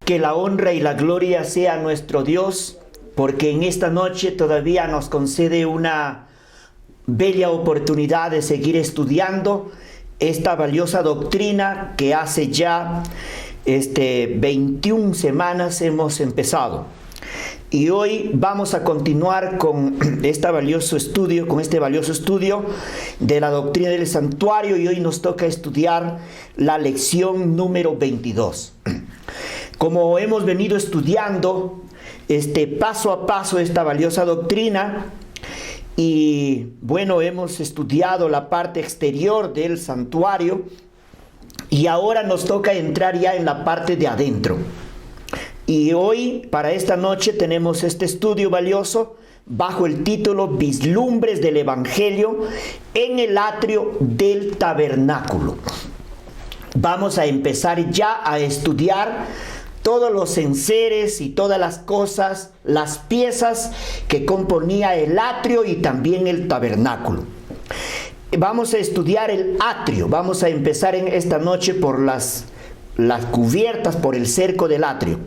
Que la honra y la gloria sea a nuestro Dios, porque en esta noche todavía nos concede una bella oportunidad de seguir estudiando esta valiosa doctrina que hace ya 21 semanas hemos empezado. Y hoy vamos a continuar con este valioso estudio de la doctrina del santuario, y hoy nos toca estudiar la lección número 22. Como hemos venido estudiando paso a paso esta valiosa doctrina, y bueno, hemos estudiado la parte exterior del santuario, y ahora nos toca entrar ya en la parte de adentro. Y hoy, para esta noche, tenemos este estudio valioso bajo el título Vislumbres del Evangelio en el atrio del tabernáculo. Vamos a empezar ya a estudiar todos los enseres y todas las cosas, las piezas que componía el atrio y también el tabernáculo. Vamos a estudiar el atrio. Vamos a empezar en esta noche por las cubiertas, por el cerco del atrio.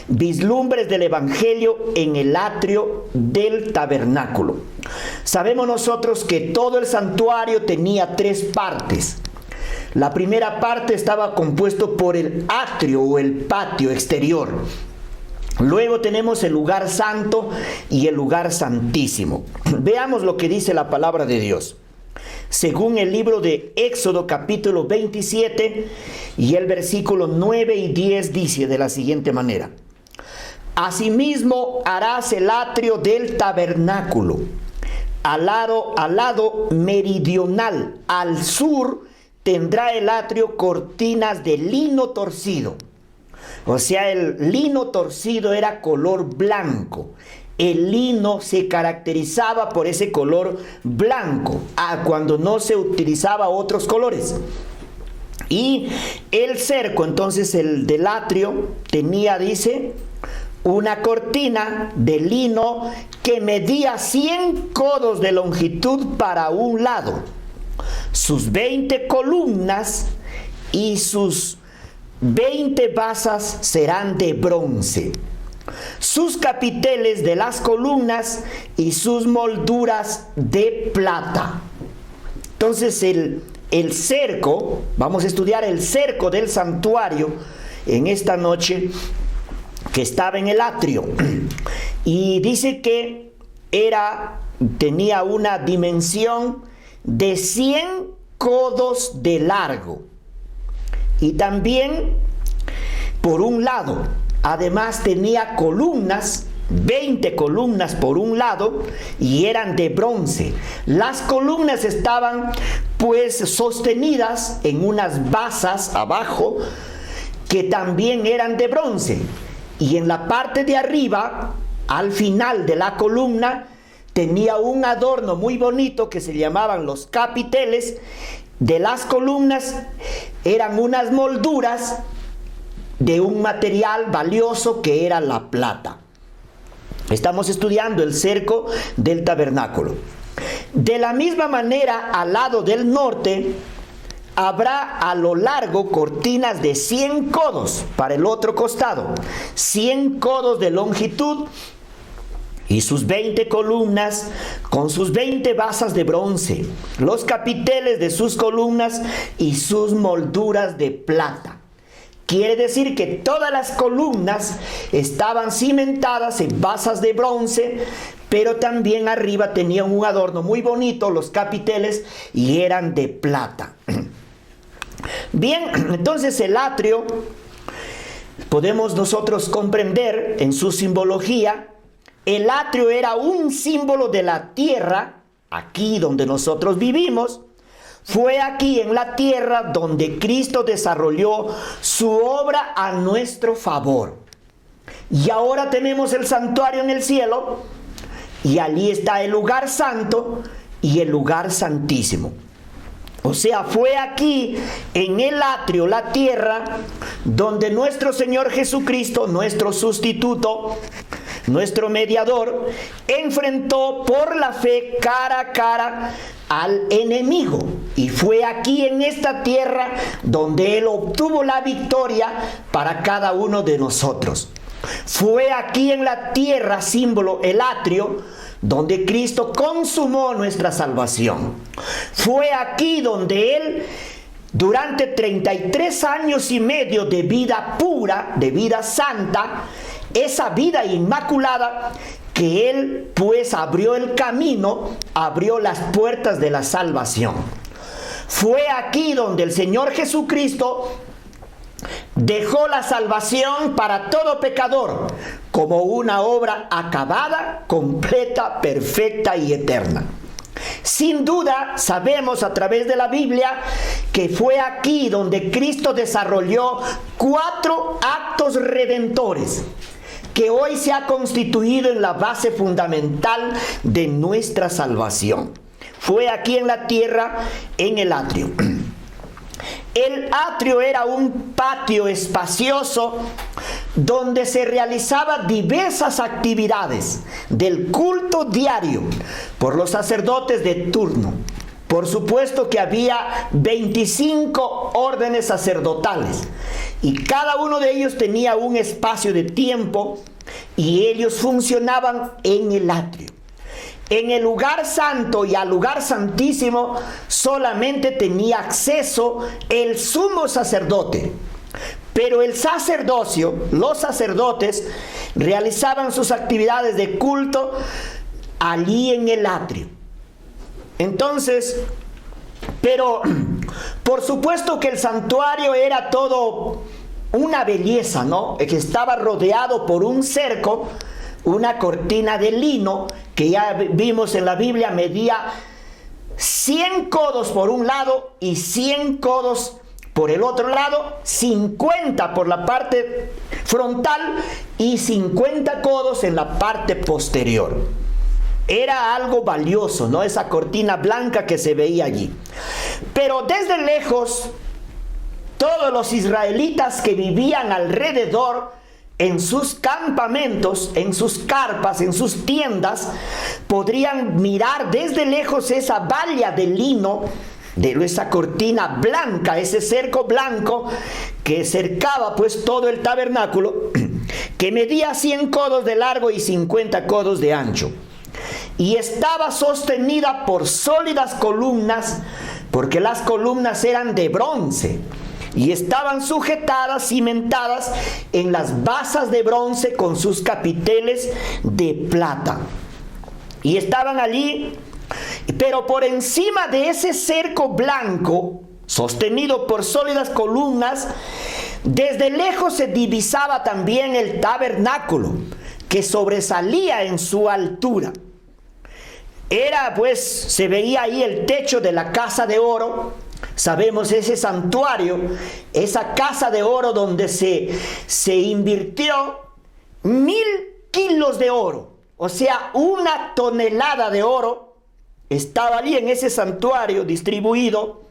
Vislumbres del Evangelio en el atrio del tabernáculo. Sabemos nosotros que todo el santuario tenía 3 partes. La primera parte estaba compuesto por el atrio o el patio exterior. Luego tenemos el lugar santo y el lugar santísimo. Veamos lo que dice la palabra de Dios. Según el libro de Éxodo capítulo 27 y el versículo 9 y 10 dice de la siguiente manera: Asimismo harás el atrio del tabernáculo al lado meridional, al sur tendrá el atrio cortinas de lino torcido. O sea, el lino torcido era color blanco. El lino se caracterizaba por ese color blanco, cuando no se utilizaba otros colores. Y el cerco, entonces, el del atrio tenía, dice, una cortina de lino que medía 100 codos de longitud para un lado. Sus 20 columnas y sus 20 basas serán de bronce. Sus capiteles de las columnas y sus molduras de plata. Entonces el cerco, vamos a estudiar el cerco del santuario en esta noche, que estaba en el atrio. Y dice que tenía una dimensión de 100 codos de largo. Y también por un lado. Además tenía columnas, 20 columnas por un lado, y eran de bronce. Las columnas estaban pues sostenidas en unas basas abajo que también eran de bronce. Y en la parte de arriba, al final de la columna, tenía un adorno muy bonito que se llamaban los capiteles. De las columnas eran unas molduras de un material valioso que era la plata. Estamos estudiando el cerco del tabernáculo. De la misma manera, al lado del norte habrá a lo largo cortinas de 100 codos para el otro costado, 100 codos de longitud, y sus 20 columnas con sus 20 basas de bronce, los capiteles de sus columnas y sus molduras de plata. Quiere decir que todas las columnas estaban cimentadas en basas de bronce, pero también arriba tenían un adorno muy bonito, los capiteles, y eran de plata. Bien, entonces el atrio, podemos nosotros comprender en su simbología, el atrio era un símbolo de la tierra, aquí donde nosotros vivimos. Fue aquí en la tierra donde Cristo desarrolló su obra a nuestro favor. Y ahora tenemos el santuario en el cielo, y allí está el lugar santo y el lugar santísimo. O sea, fue aquí en el atrio, la tierra, donde nuestro Señor Jesucristo, nuestro sustituto, nuestro mediador, enfrentó por la fe cara a cara al enemigo. Y fue aquí en esta tierra donde Él obtuvo la victoria para cada uno de nosotros. Fue aquí en la tierra, símbolo, el atrio, donde Cristo consumó nuestra salvación. Fue aquí donde Él, durante 33 años y medio de vida pura, de vida santa, esa vida inmaculada, que Él pues abrió el camino, abrió las puertas de la salvación. Fue aquí donde el Señor Jesucristo dejó la salvación para todo pecador como una obra acabada, completa, perfecta y eterna. Sin duda, sabemos a través de la Biblia que fue aquí donde Cristo desarrolló 4 actos redentores, que hoy se ha constituido en la base fundamental de nuestra salvación. Fue aquí en la tierra, en el atrio. El atrio era un patio espacioso donde se realizaban diversas actividades del culto diario por los sacerdotes de turno. Por supuesto que había 25 órdenes sacerdotales y cada uno de ellos tenía un espacio de tiempo y ellos funcionaban en el atrio. En el lugar santo y al lugar santísimo solamente tenía acceso el sumo sacerdote. Pero el sacerdocio, los sacerdotes, realizaban sus actividades de culto allí en el atrio. Entonces, pero por supuesto que el santuario era todo una belleza, ¿no? Que estaba rodeado por un cerco, una cortina de lino, que ya vimos en la Biblia, medía 100 codos por un lado y 100 codos por el otro lado, 50 por la parte frontal y 50 codos en la parte posterior. Era algo valioso, ¿no? Esa cortina blanca que se veía allí. Pero desde lejos, todos los israelitas que vivían alrededor, en sus campamentos, en sus carpas, en sus tiendas, podrían mirar desde lejos esa valla de lino, de esa cortina blanca, ese cerco blanco que cercaba pues todo el tabernáculo, que medía 100 codos de largo y 50 codos de ancho. Y estaba sostenida por sólidas columnas, porque las columnas eran de bronce. Y estaban sujetadas, cimentadas en las basas de bronce con sus capiteles de plata. Y estaban allí, pero por encima de ese cerco blanco, sostenido por sólidas columnas, desde lejos se divisaba también el tabernáculo, que sobresalía en su altura. Era pues, se veía ahí el techo de la casa de oro. Sabemos ese santuario, esa casa de oro donde se invirtió 1000 kilos de oro, o sea, 1 tonelada de oro estaba allí en ese santuario distribuido,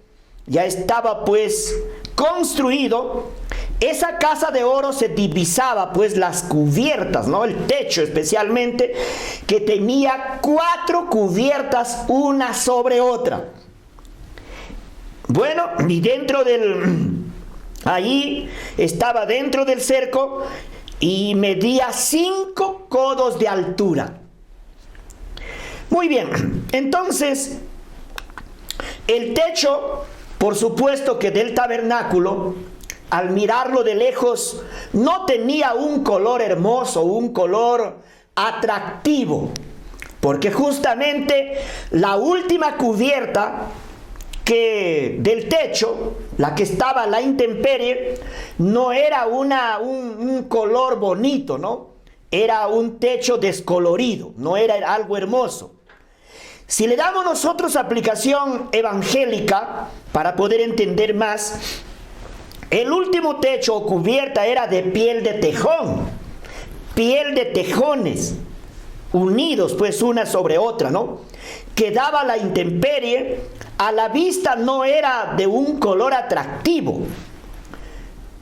ya estaba pues construido. Esa casa de oro se divisaba pues las cubiertas, ¿no? El techo especialmente, que tenía 4 cubiertas una sobre otra. Bueno, y allí estaba dentro del cerco y medía 5 codos de altura. Muy bien, entonces el techo, por supuesto que del tabernáculo, al mirarlo de lejos, no tenía un color hermoso, un color atractivo, porque justamente la última cubierta del techo, la que estaba a la intemperie, no era un color bonito, ¿no? Era un techo descolorido, no era algo hermoso. Si le damos nosotros aplicación evangélica para poder entender más, el último techo o cubierta era de piel de tejón, piel de tejones, unidos pues una sobre otra, ¿no? Que daba la intemperie, a la vista no era de un color atractivo.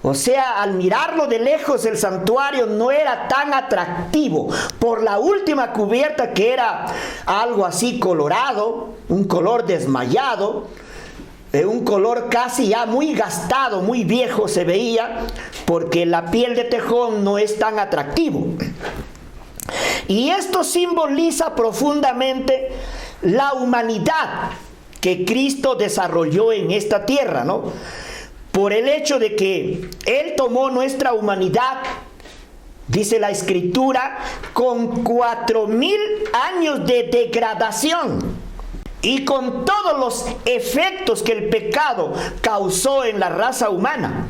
O sea, al mirarlo de lejos, el santuario no era tan atractivo por la última cubierta, que era algo así colorado, un color desmayado, un color casi ya muy gastado, muy viejo se veía, porque la piel de tejón no es tan atractivo. Y esto simboliza profundamente la humanidad que Cristo desarrolló en esta tierra, ¿no? Por el hecho de que Él tomó nuestra humanidad, dice la Escritura, con 4000 años de degradación y con todos los efectos que el pecado causó en la raza humana.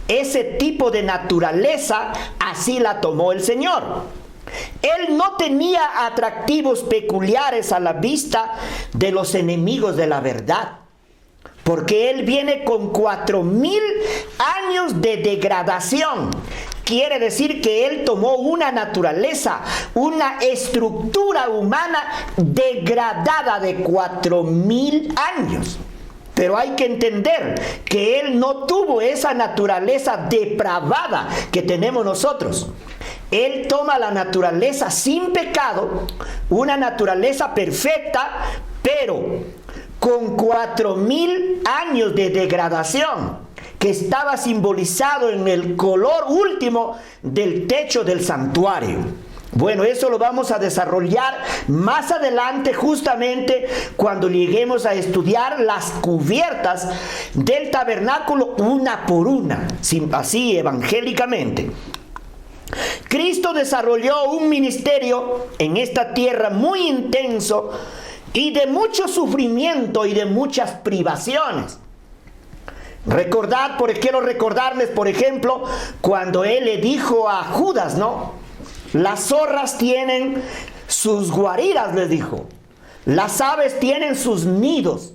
Ese tipo de naturaleza, así la tomó el Señor. Él no tenía atractivos peculiares a la vista de los enemigos de la verdad, porque Él viene con 4000 años de degradación. Quiere decir que Él tomó una naturaleza, una estructura humana degradada de 4000 años. Pero hay que entender que Él no tuvo esa naturaleza depravada que tenemos nosotros. Él toma la naturaleza sin pecado, una naturaleza perfecta, pero con 4000 años de degradación, que estaba simbolizado en el color último del techo del santuario. Bueno, eso lo vamos a desarrollar más adelante, justamente cuando lleguemos a estudiar las cubiertas del tabernáculo una por una, así evangélicamente. Cristo desarrolló un ministerio en esta tierra muy intenso y de mucho sufrimiento y de muchas privaciones. Quiero recordarles, por ejemplo, cuando Él le dijo a Judas, ¿no? Las zorras tienen sus guaridas, les dijo. Las aves tienen sus nidos.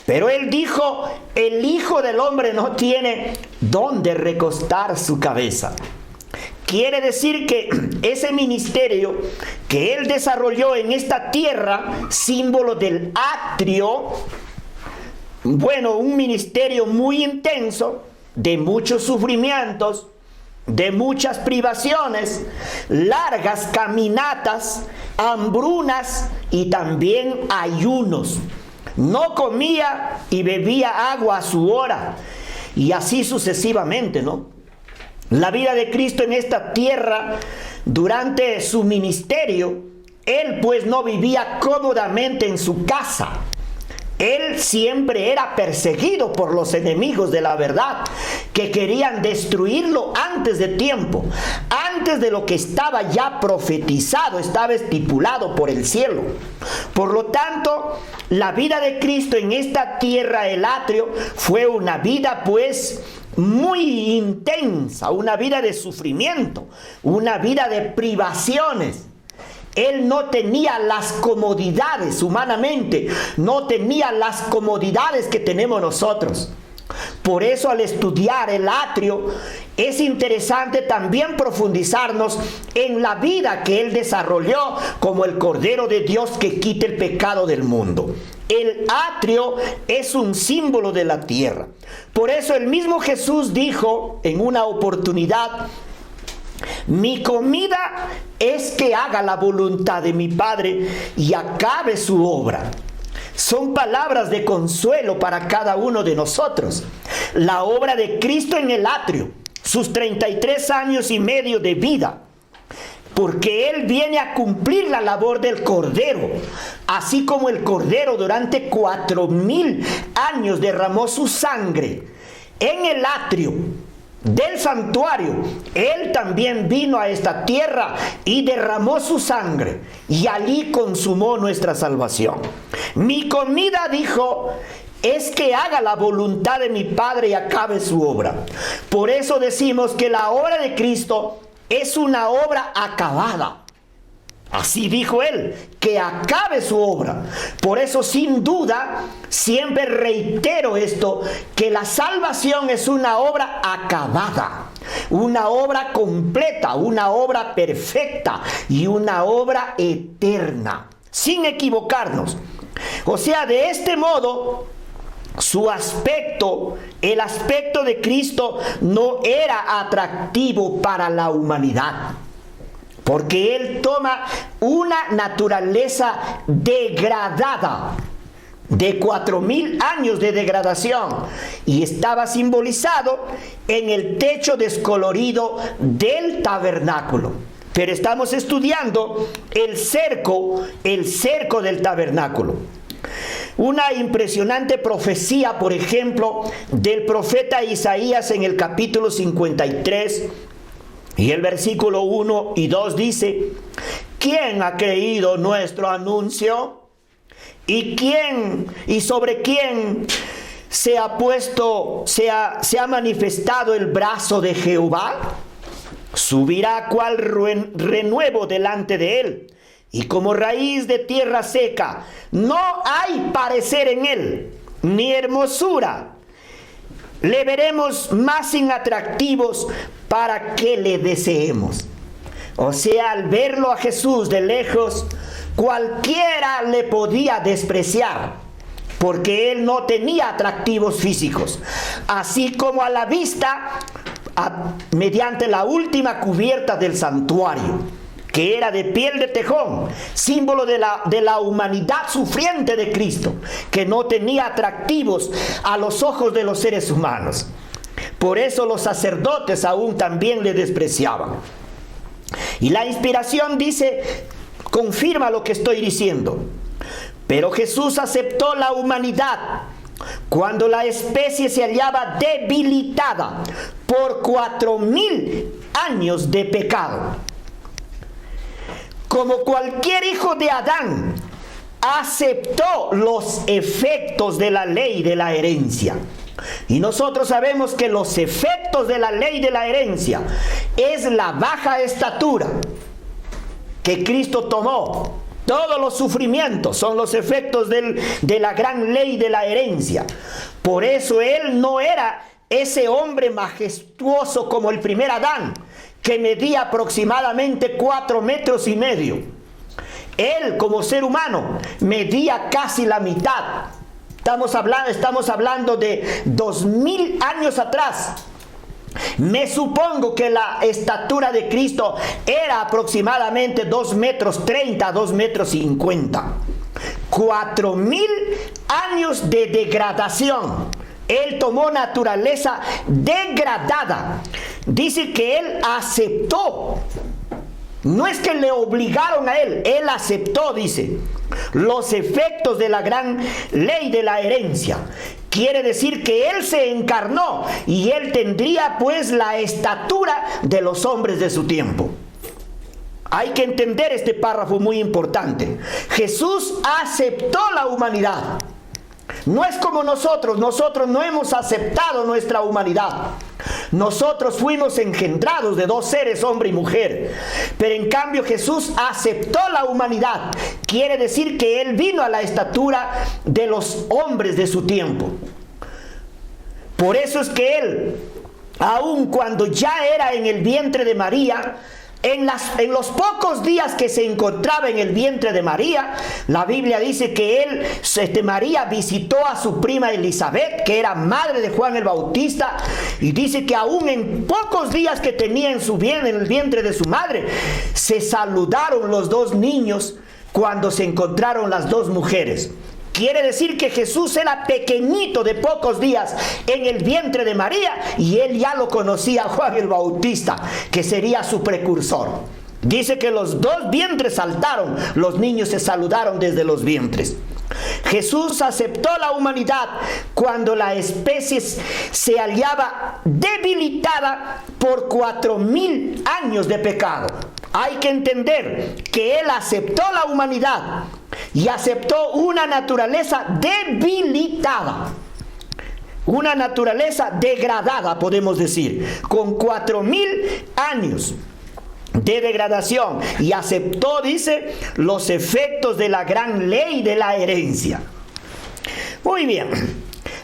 Pero Él dijo, el Hijo del Hombre no tiene dónde recostar su cabeza. Quiere decir que ese ministerio que Él desarrolló en esta tierra, símbolo del atrio, bueno, un ministerio muy intenso, de muchos sufrimientos, de muchas privaciones, largas caminatas, hambrunas y también ayunos. No comía y bebía agua a su hora, y así sucesivamente, ¿no? La vida de Cristo en esta tierra, durante su ministerio, Él pues no vivía cómodamente en su casa. Él siempre era perseguido por los enemigos de la verdad, que querían destruirlo antes de tiempo, antes de lo que estaba ya profetizado, estaba estipulado por el cielo. Por lo tanto, la vida de Cristo en esta tierra, el atrio, fue una vida pues muy intensa, una vida de sufrimiento, una vida de privaciones. Él no tenía las comodidades humanamente, no tenía las comodidades que tenemos nosotros. Por eso, al estudiar el atrio, es interesante también profundizarnos en la vida que Él desarrolló como el Cordero de Dios que quita el pecado del mundo. El atrio es un símbolo de la tierra. Por eso el mismo Jesús dijo en una oportunidad: mi comida es que haga la voluntad de mi Padre y acabe su obra. Son palabras de consuelo para cada uno de nosotros. La obra de Cristo en el atrio, sus 33 años y medio de vida, porque Él viene a cumplir la labor del Cordero. Así como el Cordero durante 4000 años derramó su sangre en el atrio del santuario, Él también vino a esta tierra y derramó su sangre, y allí consumó nuestra salvación. Mi comida, dijo, es que haga la voluntad de mi Padre y acabe su obra. Por eso decimos que la obra de Cristo es una obra acabada. Así dijo Él, que acabe su obra. Por eso, sin duda, siempre reitero esto, que la salvación es una obra acabada, una obra completa, una obra perfecta y una obra eterna, sin equivocarnos. O sea, de este modo, su aspecto, el aspecto de Cristo no era atractivo para la humanidad, porque Él toma una naturaleza degradada, de 4000 años de degradación, y estaba simbolizado en el techo descolorido del tabernáculo. Pero estamos estudiando el cerco del tabernáculo. Una impresionante profecía, por ejemplo, del profeta Isaías en el capítulo 53 y el versículo 1 y 2 dice: ¿quién ha creído nuestro anuncio? ¿Y sobre quién se ha manifestado el brazo de Jehová? Subirá cual renuevo delante de él, y como raíz de tierra seca. No hay parecer en él, ni hermosura. Le veremos más inatractivos para que le deseemos. O sea, al verlo a Jesús de lejos, cualquiera le podía despreciar, porque él no tenía atractivos físicos. Así como a la vista, mediante la última cubierta del santuario, que era de piel de tejón, símbolo de la humanidad sufriente de Cristo, que no tenía atractivos a los ojos de los seres humanos. Por eso los sacerdotes aún también le despreciaban. Y la inspiración dice, confirma lo que estoy diciendo. Pero Jesús aceptó la humanidad cuando la especie se hallaba debilitada por 4000 años de pecado. Como cualquier hijo de Adán, aceptó los efectos de la ley de la herencia. Y nosotros sabemos que los efectos de la ley de la herencia es la baja estatura que Cristo tomó. Todos los sufrimientos son los efectos de la gran ley de la herencia. Por eso Él no era ese hombre majestuoso como el primer Adán, que medía aproximadamente 4,5 metros. Él, como ser humano, medía casi la mitad. Estamos hablando de 2000 años atrás. Me supongo que la estatura de Cristo era aproximadamente 2,30 metros, 2,50 metros. 4000 años de degradación. Él tomó naturaleza degradada. Dice que Él aceptó. No es que le obligaron a Él aceptó, dice, los efectos de la gran ley de la herencia. Quiere decir que Él se encarnó y Él tendría pues la estatura de los hombres de su tiempo. Hay que entender este párrafo muy importante. Jesús aceptó la humanidad. No es como nosotros no hemos aceptado nuestra humanidad. Nosotros fuimos engendrados de dos seres, hombre y mujer. Pero en cambio Jesús aceptó la humanidad. Quiere decir que Él vino a la estatura de los hombres de su tiempo. Por eso es que Él, aun cuando ya era en el vientre de María, en los pocos días que se encontraba en el vientre de María, la Biblia dice que María visitó a su prima Elizabeth, que era madre de Juan el Bautista, y dice que aún en pocos días que tenía en el vientre de su madre, se saludaron los dos niños cuando se encontraron las dos mujeres. Quiere decir que Jesús era pequeñito de pocos días en el vientre de María y él ya lo conocía a Juan el Bautista, que sería su precursor. Dice que los dos vientres saltaron, los niños se saludaron desde los vientres. Jesús aceptó la humanidad cuando la especie se hallaba debilitada por 4000 años de pecado. Hay que entender que Él aceptó la humanidad y aceptó una naturaleza debilitada, una naturaleza degradada, podemos decir, con 4000 años de degradación, y aceptó, dice, los efectos de la gran ley de la herencia. Muy bien,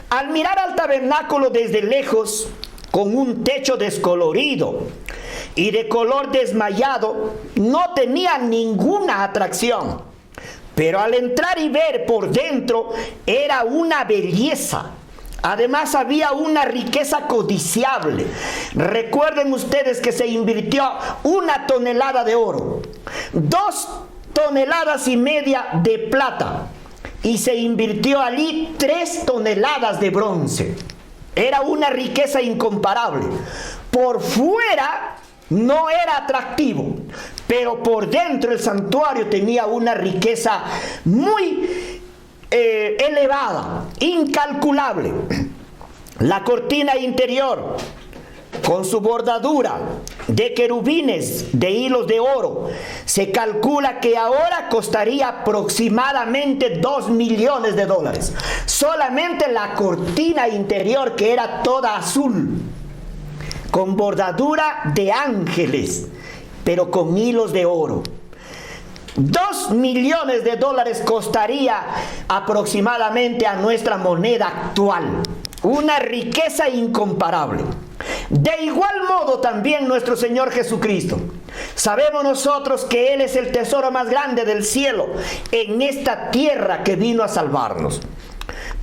al mirar al tabernáculo desde lejos, con un techo descolorido y de color desmayado, no tenía ninguna atracción. Pero al entrar y ver por dentro, era una belleza Además había una riqueza codiciable. Recuerden ustedes que se invirtió 1 tonelada de oro, 2,5 toneladas de plata, y se invirtió allí 3 toneladas de bronce. Era una riqueza incomparable. Por fuera no era atractivo, pero por dentro el santuario tenía una riqueza muy elevada, incalculable. La cortina interior, con su bordadura de querubines de hilos de oro, se calcula que ahora costaría aproximadamente $2 millones. Solamente la cortina interior, que era toda azul, con bordadura de ángeles, pero con hilos de oro. $2 millones costaría aproximadamente a nuestra moneda actual. Una riqueza incomparable. De igual modo también nuestro Señor Jesucristo. Sabemos nosotros que Él es el tesoro más grande del cielo en esta tierra que vino a salvarnos.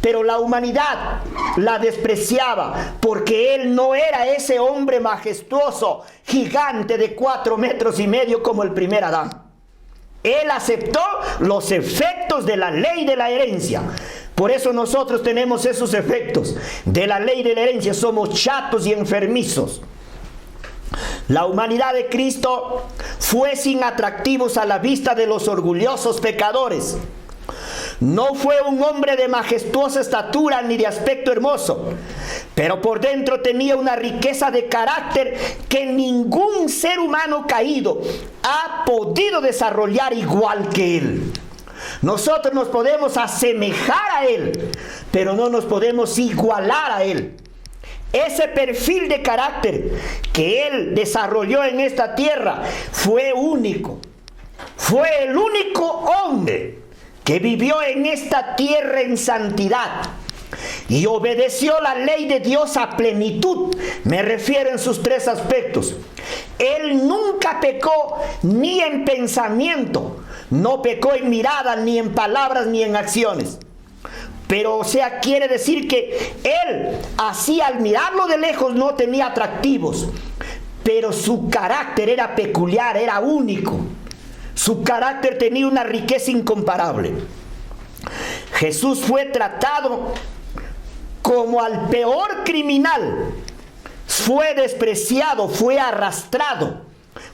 Pero la humanidad la despreciaba porque Él no era ese hombre majestuoso, gigante de 4,5 metros como el primer Adán. Él aceptó los efectos de la ley de la herencia. Por eso nosotros tenemos esos efectos de la ley de la herencia. Somos chatos y enfermizos. La humanidad de Cristo fue sin atractivos a la vista de los orgullosos pecadores. No fue un hombre de majestuosa estatura ni de aspecto hermoso, pero por dentro tenía una riqueza de carácter que ningún ser humano caído ha podido desarrollar igual que él. Nosotros nos podemos asemejar a él, pero no nos podemos igualar a él. Ese perfil de carácter que él desarrolló en esta tierra fue único. Fue el único hombre que vivió en esta tierra en santidad y obedeció la ley de Dios a plenitud. Me refiero en sus 3 aspectos. Él nunca pecó ni en pensamiento, no pecó en mirada, ni en palabras, ni en acciones. Pero, o sea, quiere decir que él, así al mirarlo de lejos, no tenía atractivos, pero su carácter era peculiar, era único. Su carácter tenía una riqueza incomparable. Jesús fue tratado como al peor criminal. Fue despreciado, fue arrastrado,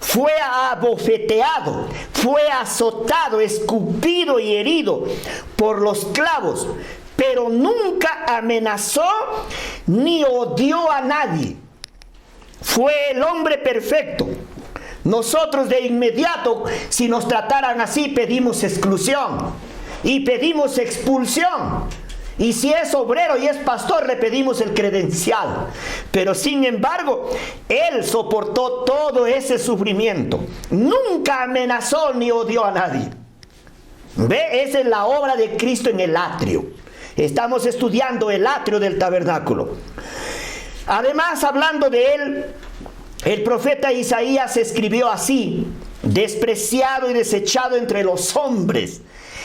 fue abofeteado, fue azotado, escupido y herido por los clavos, pero nunca amenazó ni odió a nadie. Fue el hombre perfecto. Nosotros de inmediato, si nos trataran así, pedimos exclusión y pedimos expulsión. Y si es obrero y es pastor, le pedimos el credencial. Pero sin embargo, él soportó todo ese sufrimiento. Nunca amenazó ni odió a nadie. ¿Ve? Esa es la obra de Cristo en el atrio. Estamos estudiando el atrio del tabernáculo. Además, hablando de él, el profeta Isaías escribió así: despreciado y desechado entre los hombres.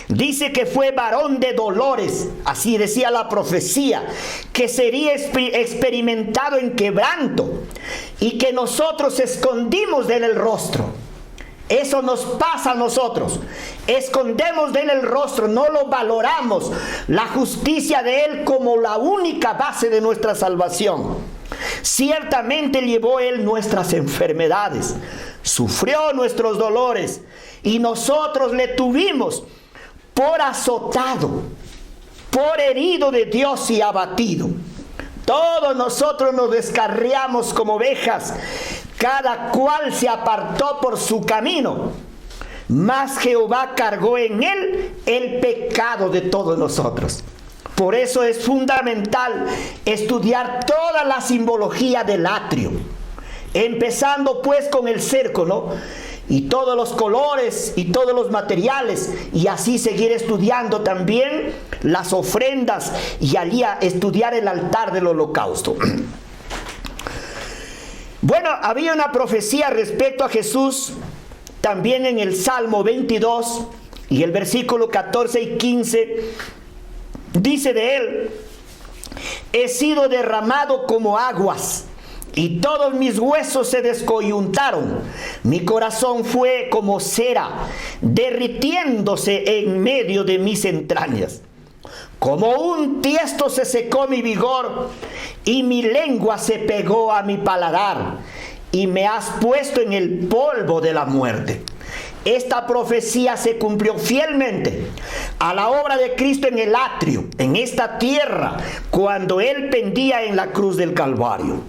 Dice que fue varón de dolores, así decía la profecía, que sería experimentado en quebranto y que nosotros escondimos de él el rostro. Eso nos pasa a nosotros. Escondemos de él el rostro, no lo valoramos, la justicia de él como la única base de nuestra salvación. Ciertamente llevó él nuestras enfermedades, sufrió nuestros dolores y nosotros le tuvimos por azotado, por herido de Dios y abatido. Todos nosotros nos descarriamos como ovejas, cada cual se apartó por su camino, mas Jehová cargó en él el pecado de todos nosotros. Por eso es fundamental estudiar toda la simbología del atrio, empezando pues con el cerco, ¿no? Y todos los colores y todos los materiales, y así seguir estudiando también las ofrendas y allí a estudiar el altar del holocausto. Bueno, había una profecía respecto a Jesús también en el Salmo 22 y el versículo 14 y 15 dice de él: he sido derramado como aguas, y todos mis huesos se descoyuntaron. Mi corazón fue como cera, derritiéndose en medio de mis entrañas. Como un tiesto se secó mi vigor, y mi lengua se pegó a mi paladar, y me has puesto en el polvo de la muerte. Esta profecía se cumplió fielmente a la obra de Cristo en el atrio, en esta tierra, cuando Él pendía en la cruz del Calvario.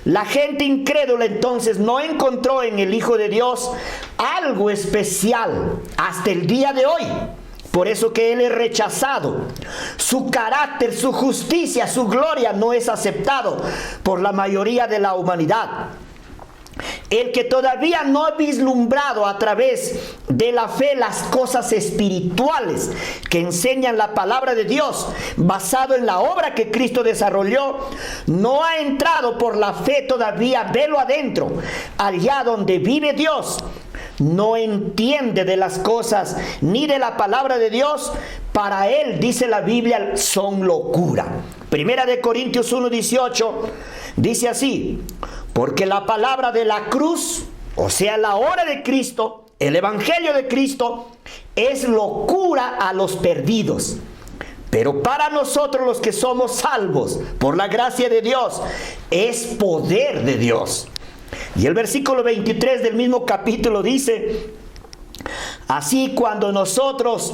La gente incrédula entonces no encontró en el Hijo de Dios algo especial hasta el día de hoy. Por eso que Él es rechazado. Su carácter, su justicia, su gloria no es aceptado por la mayoría de la humanidad. El que todavía no ha vislumbrado a través de la fe las cosas espirituales que enseñan la palabra de Dios, basado en la obra que Cristo desarrolló, no ha entrado por la fe todavía, velo adentro, allá donde vive Dios. No entiende de las cosas ni de la palabra de Dios. Para él, dice la Biblia, son locura. Primera de Corintios 1:18 dice así: porque la palabra de la cruz, o sea, la obra de Cristo, el evangelio de Cristo, es locura a los perdidos. Pero para nosotros los que somos salvos por la gracia de Dios, es poder de Dios. Y el versículo 23 del mismo capítulo dice: así, cuando nosotros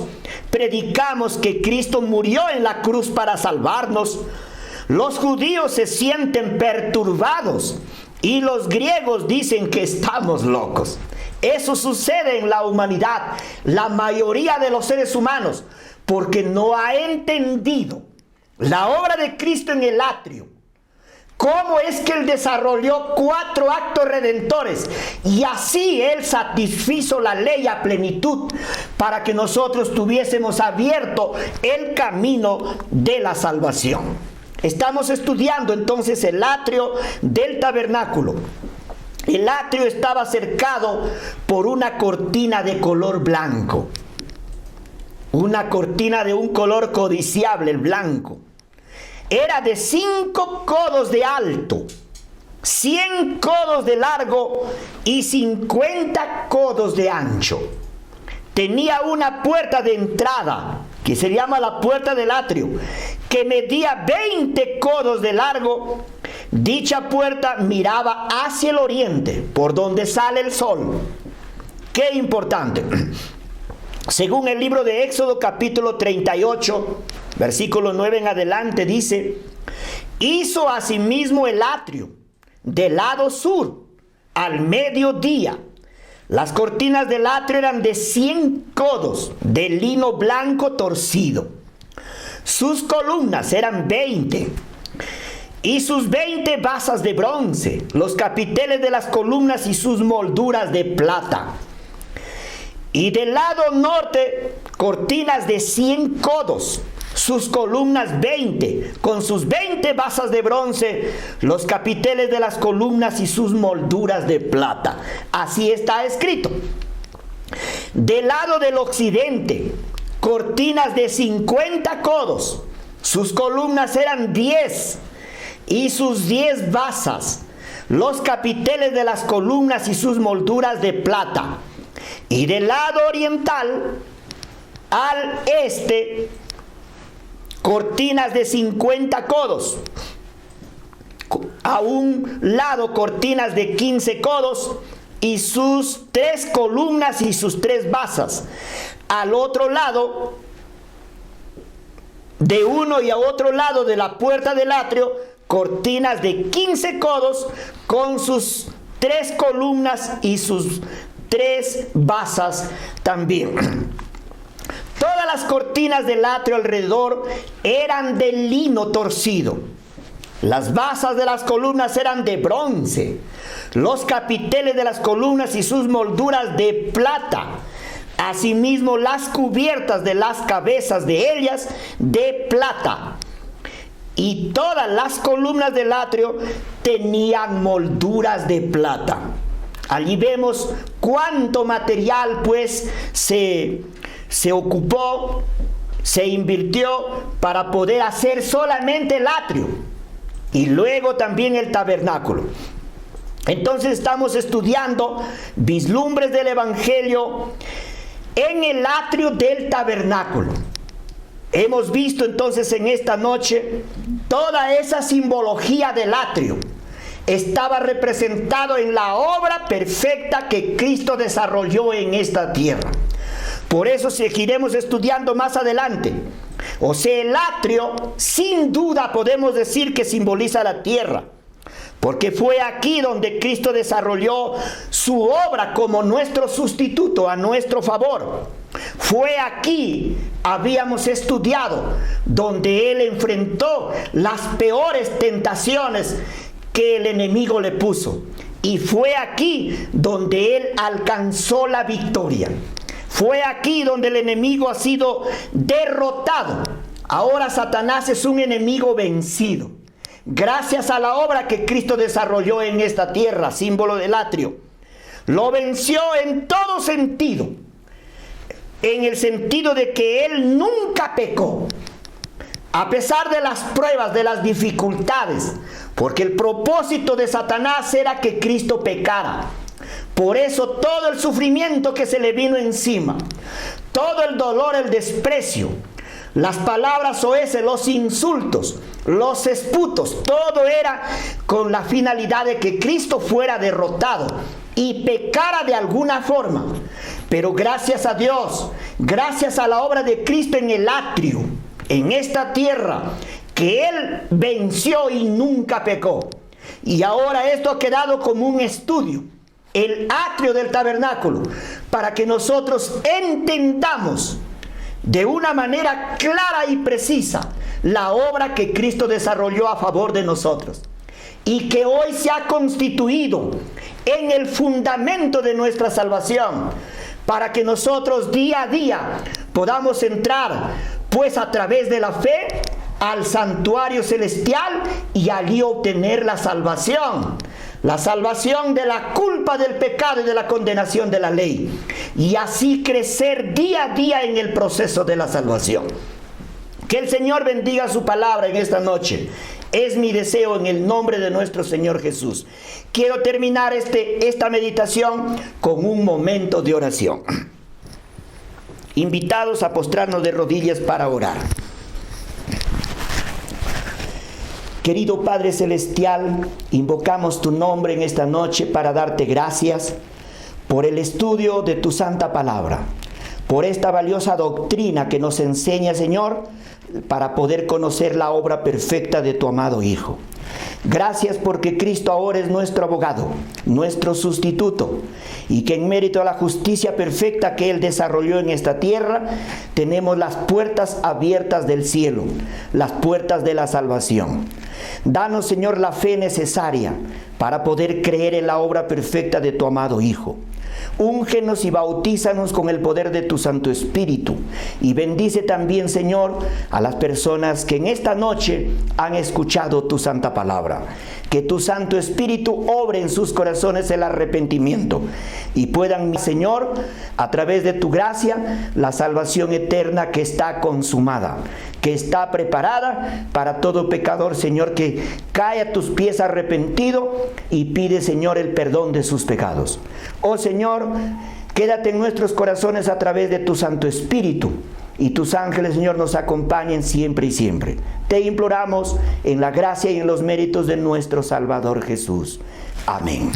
predicamos que Cristo murió en la cruz para salvarnos, los judíos se sienten perturbados y los griegos dicen que estamos locos. Eso sucede en la humanidad, la mayoría de los seres humanos, porque no ha entendido la obra de Cristo en el atrio. ¿Cómo es que Él desarrolló 4 actos redentores? Y así Él satisfizo la ley a plenitud para que nosotros tuviésemos abierto el camino de la salvación. Estamos estudiando entonces el atrio del tabernáculo. El atrio estaba cercado por una cortina de color blanco. Una cortina de un color codiciable, el blanco. Era de 5 codos de alto, 100 codos de largo y 50 codos de ancho. Tenía una puerta de entrada, que se llama la puerta del atrio, que medía 20 codos de largo. Dicha puerta miraba hacia el oriente, por donde sale el sol. Qué importante. Según el libro de Éxodo capítulo 38, versículo 9 en adelante, dice: hizo asimismo el atrio del lado sur al mediodía. Las cortinas del atrio eran de 100 codos de lino blanco torcido. Sus columnas eran 20 y sus 20 basas de bronce, los capiteles de las columnas y sus molduras de plata. Y del lado norte, cortinas de 100 codos, sus columnas 20, con sus 20 basas de bronce, los capiteles de las columnas y sus molduras de plata. Así está escrito. Del lado del occidente, cortinas de 50 codos, sus columnas eran 10 y sus 10 basas, los capiteles de las columnas y sus molduras de plata. Y del lado oriental al este, cortinas de 50 codos. A un lado, cortinas de 15 codos y sus 3 columnas y sus 3 basas. Al otro lado, de uno y a otro lado de la puerta del atrio, cortinas de 15 codos con sus 3 columnas y sus 3 basas también. Todas las cortinas del atrio alrededor eran de lino torcido. Las basas de las columnas eran de bronce. Los capiteles de las columnas y sus molduras de plata. Asimismo, las cubiertas de las cabezas de ellas de plata. Y todas las columnas del atrio tenían molduras de plata. Allí vemos cuánto material pues se ocupó se invirtió para poder hacer solamente el atrio y luego también el tabernáculo. Entonces estamos estudiando vislumbres del Evangelio en el atrio del tabernáculo. Hemos visto entonces en esta noche toda esa simbología del atrio. Estaba representado en la obra perfecta que Cristo desarrolló en esta tierra. Por eso seguiremos estudiando más adelante. O sea, el atrio sin duda podemos decir que simboliza la tierra, porque fue aquí donde Cristo desarrolló su obra como nuestro sustituto a nuestro favor. Fue aquí, habíamos estudiado, donde Él enfrentó las peores tentaciones que el enemigo le puso. Y fue aquí donde Él alcanzó la victoria. Fue aquí donde el enemigo ha sido derrotado. Ahora Satanás es un enemigo vencido. Gracias a la obra que Cristo desarrolló en esta tierra, símbolo del atrio. Lo venció en todo sentido. En el sentido de que Él nunca pecó. A pesar de las pruebas, de las dificultades. Porque el propósito de Satanás era que Cristo pecara. Por eso todo el sufrimiento que se le vino encima, todo el dolor, el desprecio, las palabras soeces, los insultos, los esputos, todo era con la finalidad de que Cristo fuera derrotado y pecara de alguna forma. Pero gracias a Dios, gracias a la obra de Cristo en el atrio, en esta tierra, que Él venció y nunca pecó. Y ahora esto ha quedado como un estudio, el atrio del tabernáculo, para que nosotros entendamos de una manera clara y precisa la obra que Cristo desarrolló a favor de nosotros y que hoy se ha constituido en el fundamento de nuestra salvación, para que nosotros día a día podamos entrar, pues a través de la fe, al santuario celestial y allí obtener la salvación de la culpa, del pecado y de la condenación de la ley, y así crecer día a día en el proceso de la salvación. Que el Señor bendiga su palabra en esta noche. Es mi deseo en el nombre de nuestro Señor Jesús. Quiero terminar esta meditación con un momento de oración. Invitados a postrarnos de rodillas para orar. Querido Padre Celestial, invocamos tu nombre en esta noche para darte gracias por el estudio de tu santa palabra, por esta valiosa doctrina que nos enseña, Señor, para poder conocer la obra perfecta de tu amado Hijo. Gracias porque Cristo ahora es nuestro abogado, nuestro sustituto, y que en mérito a la justicia perfecta que Él desarrolló en esta tierra, tenemos las puertas abiertas del cielo, las puertas de la salvación. Danos, Señor, la fe necesaria para poder creer en la obra perfecta de tu amado Hijo. Úngenos y bautízanos con el poder de tu Santo Espíritu. Y bendice también, Señor, a las personas que en esta noche han escuchado tu santa palabra. Que tu Santo Espíritu obre en sus corazones el arrepentimiento y puedan, Señor, a través de tu gracia, la salvación eterna que está consumada, que está preparada para todo pecador, Señor, que cae a tus pies arrepentido y pide, Señor, el perdón de sus pecados. Oh Señor, quédate en nuestros corazones a través de tu Santo Espíritu, y tus ángeles, Señor, nos acompañen siempre y siempre. Te imploramos en la gracia y en los méritos de nuestro Salvador Jesús. Amén.